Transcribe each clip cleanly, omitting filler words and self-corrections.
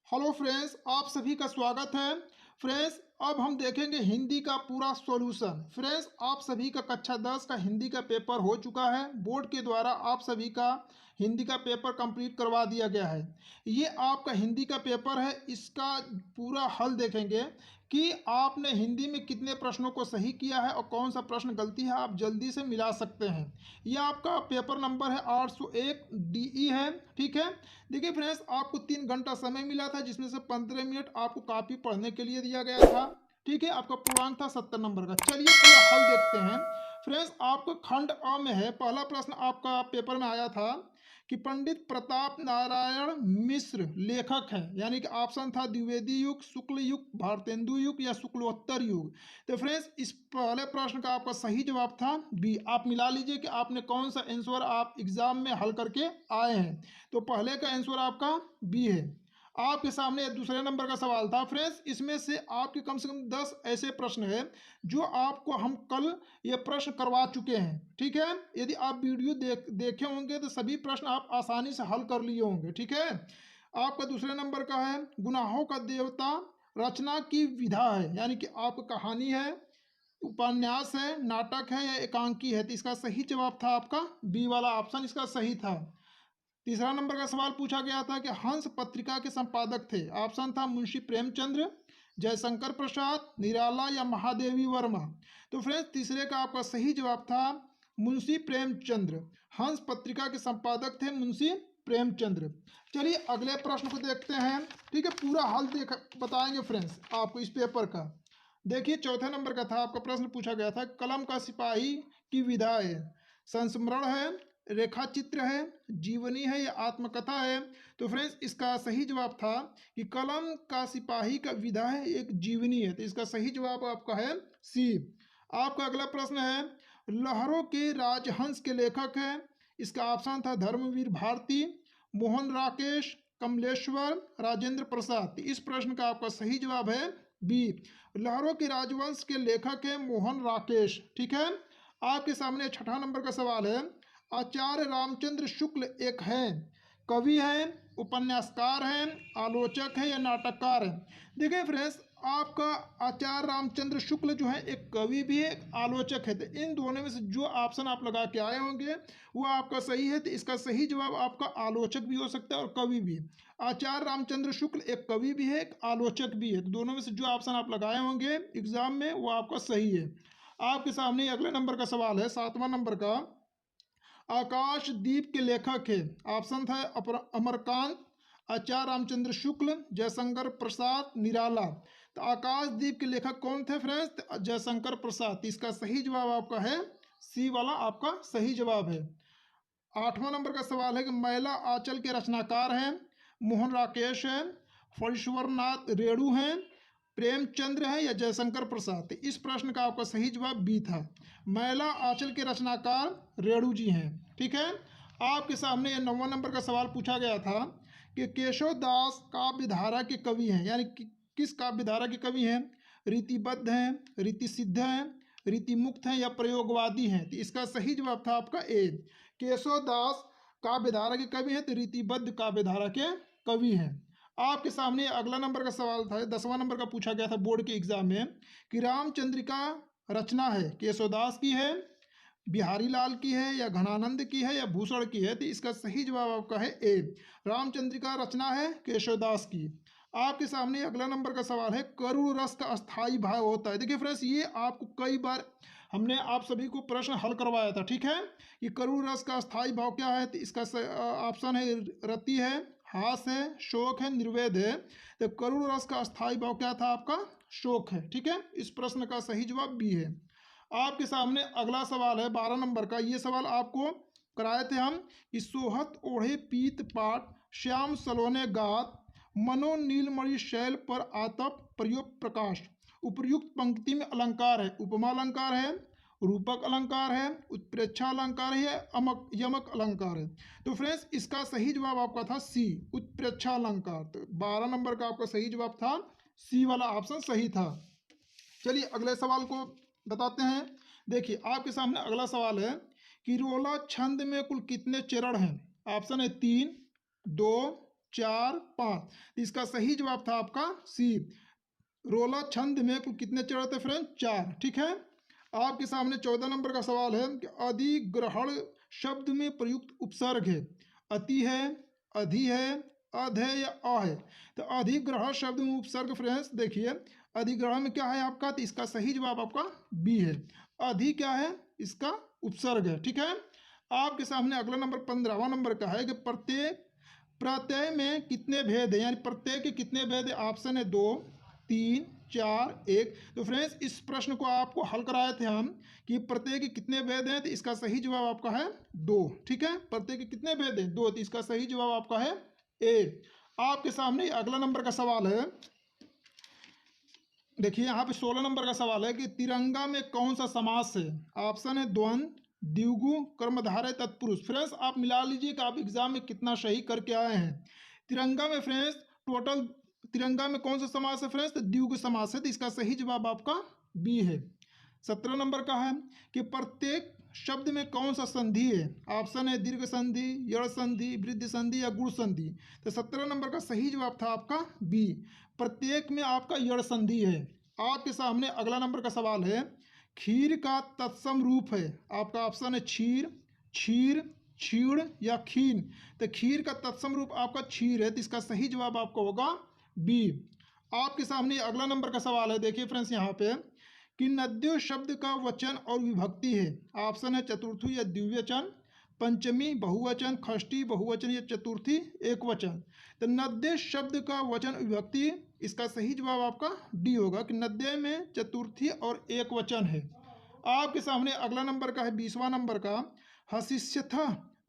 Hello friends, आप सभी का स्वागत है। फ्रेंड्स, अब हम देखेंगे हिंदी का पूरा सॉल्यूशन। फ्रेंड्स, आप सभी का कक्षा 10 का हिंदी का पेपर हो चुका है। बोर्ड के द्वारा आप सभी का हिंदी का पेपर कंप्लीट करवा दिया गया है। ये आपका हिंदी का पेपर है। इसका पूरा हल देखेंगे कि आपने हिंदी में कितने प्रश्नों को सही किया है और कौन सा प्रश्न गलती है, आप जल्दी से मिला सकते हैं। यह आपका पेपर नंबर है 801 DE है। ठीक है। देखिए फ्रेंड्स, आपको 3 घंटा समय मिला था, जिसमें से 15 मिनट आपको कापी पढ़ने के लिए दिया गया था। ठीक है। आपका पूर्णांक था 70 नंबर का। चलिए पूरा हल देखते हैं। फ्रेंड्स, आपको खंड अ में है। पहला प्रश्न आपका पेपर में आया था कि पंडित प्रताप नारायण मिश्र लेखक हैं, यानी कि ऑप्शन था द्विवेदी युग, शुक्ल युग, भारतेंदु युग या शुक्लोत्तर युग। तो फ्रेंड्स, इस पहले प्रश्न का आपका सही जवाब था बी। आप मिला लीजिए कि आपने कौन सा आंसर आप एग्जाम में हल करके आए हैं। तो पहले का आंसर आपका बी है। आपके सामने दूसरे नंबर का सवाल था। फ्रेंड्स, इसमें से आपके कम से कम 10 ऐसे प्रश्न हैं जो आपको हम कल ये प्रश्न करवा चुके हैं। ठीक है। यदि आप वीडियो देखे होंगे तो सभी प्रश्न आप आसानी से हल कर लिए होंगे। ठीक है। आपका दूसरे नंबर का है गुनाहों का देवता रचना की विधा है, यानी कि आपका कहानी है, उपन्यास है, नाटक है या एकांकी है। तो इसका सही जवाब था आपका बी वाला ऑप्शन, इसका सही था। तीसरा नंबर का सवाल पूछा गया था कि हंस पत्रिका के संपादक थे। ऑप्शन था मुंशी प्रेमचंद्र, जयशंकर प्रसाद, निराला या महादेवी वर्मा। तो फ्रेंड्स, तीसरे का आपका सही जवाब था मुंशी प्रेमचंद्र। हंस पत्रिका के संपादक थे मुंशी प्रेमचंद्र। चलिए अगले प्रश्न को देखते हैं। ठीक है। पूरा हल देख बताएंगे फ्रेंड्स आपको इस पेपर का। देखिए चौथे नंबर का था आपका प्रश्न पूछा गया था कलम का सिपाही की विधा है, संस्मरण है, रेखा चित्र है, जीवनी है या आत्मकथा है। तो फ्रेंड्स, इसका सही जवाब था कि कलम का सिपाही का विधा है एक जीवनी है। तो इसका सही जवाब आपका है सी। आपका अगला प्रश्न है लहरों के राजहंस के लेखक हैं। इसका ऑप्शन था धर्मवीर भारती, मोहन राकेश, कमलेश्वर, राजेंद्र प्रसाद। इस प्रश्न का आपका सही जवाब है बी। लहरों के राजवंश के लेखक हैं मोहन राकेश। ठीक है। आपके सामने छठा नंबर का सवाल है आचार्य रामचंद्र शुक्ल एक हैं, कवि हैं, उपन्यासकार हैं, आलोचक हैं या नाटककार हैं। देखिए फ्रेंड्स, आपका आचार्य रामचंद्र शुक्ल जो है एक कवि भी है, एक आलोचक है। तो इन दोनों में से जो ऑप्शन आप लगा के आए होंगे वो आपका सही है। तो इसका सही जवाब आपका आलोचक भी हो सकता है और कवि भी। आचार्य रामचंद्र शुक्ल एक कवि भी है, एक आलोचक भी है। तो दोनों में से जो ऑप्शन आप लगाए होंगे एग्जाम में वो आपका सही है। आपके सामने अगले नंबर का सवाल है 7वां नंबर का आकाशदीप के लेखक है। ऑप्शन था अमरकांत, आचार्य रामचंद्र शुक्ल, जयशंकर प्रसाद, निराला। तो आकाशदीप के लेखक कौन थे फ्रेंड्स? जयशंकर प्रसाद। इसका सही जवाब आपका है सी वाला, आपका सही जवाब है। 8वां नंबर का सवाल है कि मैला आंचल के रचनाकार हैं मोहन राकेश हैं, फणीश्वरनाथ रेणु हैं, प्रेमचंद्र हैं या जयशंकर प्रसाद। इस प्रश्न का आपका सही जवाब बी था। मैला आंचल के रचनाकार रेणु जी हैं। ठीक है। आपके सामने ये 9वां नंबर का सवाल पूछा गया था कि केशव दास काव्य धारा के कवि हैं, यानी कि किस काव्य धारा के कवि हैं? रीतिबद्ध हैं, रीति सिद्ध हैं, रीति मुक्त हैं या प्रयोगवादी हैं। तो इसका सही जवाब था आपका ए। केशव दास काव्य धारा के कवि हैं तो रीतिबद्ध काव्य धारा के कवि हैं। आपके सामने अगला नंबर का सवाल था 10वां नंबर का पूछा गया था बोर्ड के एग्जाम में कि रामचंद्रिका रचना है केशवदास की है, बिहारी लाल की है या घनानंद की है या भूषण की है। तो इसका सही जवाब आपका है ए। रामचंद्रिका रचना है केशवदास की। आपके सामने अगला नंबर का सवाल है करुण रस का अस्थाई भाव होता है। देखिए फ्रेंड्स, ये आपको कई बार हमने आप सभी को प्रश्न हल करवाया था। ठीक है। कि करुण रस का अस्थाई भाव क्या है? तो इसका ऑप्शन है रति है, हास है, शोक है, निर्वेद है। तो करुण रस का अस्थाई भाव क्या था आपका? शोक है। ठीक है। इस प्रश्न का सही जवाब बी है। आपके सामने अगला सवाल है 12 नंबर का। ये सवाल आपको कराए थे हम कि सोहत ओढ़े पीत पाट श्याम सलोने गात मनो नीलमणि शैल पर आतप प्रयोग प्रकाश। उपर्युक्त पंक्ति में अलंकार है, उपमा अलंकार है, रूपक अलंकार है, उत्प्रेक्षा अलंकार है या अमक यमक अलंकार है। तो फ्रेंड्स, इसका सही जवाब आपका था सी, उत्प्रेक्षा अलंकार। तो 12 नंबर का आपका सही जवाब था सी वाला ऑप्शन सही था। चलिए अगले सवाल को बताते हैं। देखिए आपके सामने अगला सवाल है कि रोला छंद में कुल कितने चरण हैं? ऑप्शन है 3, 2, 4 5। इसका सही जवाब था आपका सी। रोला छंद में कुल कितने चरण थे फ्रेंड? 4। ठीक है। आपके सामने 14 नंबर का सवाल है कि अधिग्रहण शब्द में प्रयुक्त उपसर्ग है। अति है, अधि है, अध है या अ है। तो अधिग्रहण शब्द में उपसर्ग फ्रेंड्स देखिए, अधिग्रहण में क्या है आपका? तो इसका सही जवाब आपका बी है। अधि क्या है? इसका उपसर्ग है। ठीक है। आपके सामने अगला नंबर 15वां नंबर का है कि प्रत्येक प्रत्यय में कितने भेद है, यानी प्रत्यय के कितने भेद है? ऑप्शन है 2 3 4 1। तो फ्रेंड्स इस प्रश्न को आपको हल कराए थे हम कि प्रत्यय के कितने भेद हैं, तो इसका सही जवाब आपका है 2। ठीक है। प्रत्यय के कितने भेद हैं? 2। तो इसका सही जवाब आपका है ए। आपके सामने अगला नंबर का सवाल है, देखिए यहाँ पे 16 नंबर का सवाल है कि तिरंगा में कौन सा समास है? ऑप्शन है द्वंद, द्विगु, कर्मधारय, तत्पुरुष। फ्रेंड्स आप मिला लीजिए कि आप एग्जाम में कितना सही करके आए हैं। तिरंगा में फ्रेंड्स टोटल तिरंगा में कौन सा समास है फ्रेंड्स? तो द्विगु समास है। तो इसका सही जवाब आपका बी है। 17 नंबर का है कि प्रत्येक शब्द में कौन सा संधि है? ऑप्शन है दीर्घ संधि, यड़ संधि, वृद्धि संधि या गुण संधि। तो 17 नंबर का सही जवाब था आपका बी। प्रत्येक में आपका यड़ संधि है। आपके सामने अगला नंबर का सवाल है, खीर का तत्सम रूप है। आपका ऑप्शन है क्षीर, क्षीर, क्षीण या खीन। तो खीर का तत्सम रूप आपका क्षीर है। तो इसका सही जवाब आपका होगा बी। आपके सामने अगला नंबर का सवाल है, देखिए फ्रेंड्स यहाँ पे कि नद्यो शब्द का वचन और विभक्ति है। ऑप्शन है चतुर्थी या द्विवचन, पंचमी बहुवचन, षष्ठी बहुवचन या चतुर्थी एक वचन। तो नद्य शब्द का वचन विभक्ति, इसका सही जवाब आपका डी होगा कि नद्य में चतुर्थी और एक वचन है। आपके सामने अगला नंबर का है 20वां नंबर का, हसिष्यथ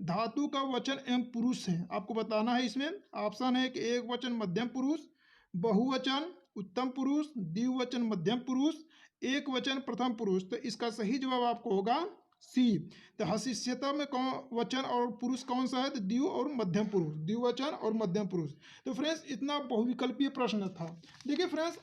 धातु का वचन एवं पुरुष है। आपको बताना है इसमें। ऑप्शन है कि एक वचन मध्यम पुरुष, बहुवचन उत्तम पुरुष, द्विवचन मध्यम पुरुष, एक वचन प्रथम पुरुष। तो इसका सही जवाब आपको होगा सी। तो हसिष्यता में कौन वचन और पुरुष कौन सा है? तो द्विव और मध्यम पुरुष, द्विवचन और मध्यम पुरुष। तो फ्रेंड्स इतना बहुविकल्पीय प्रश्न था। देखिए फ्रेंड्स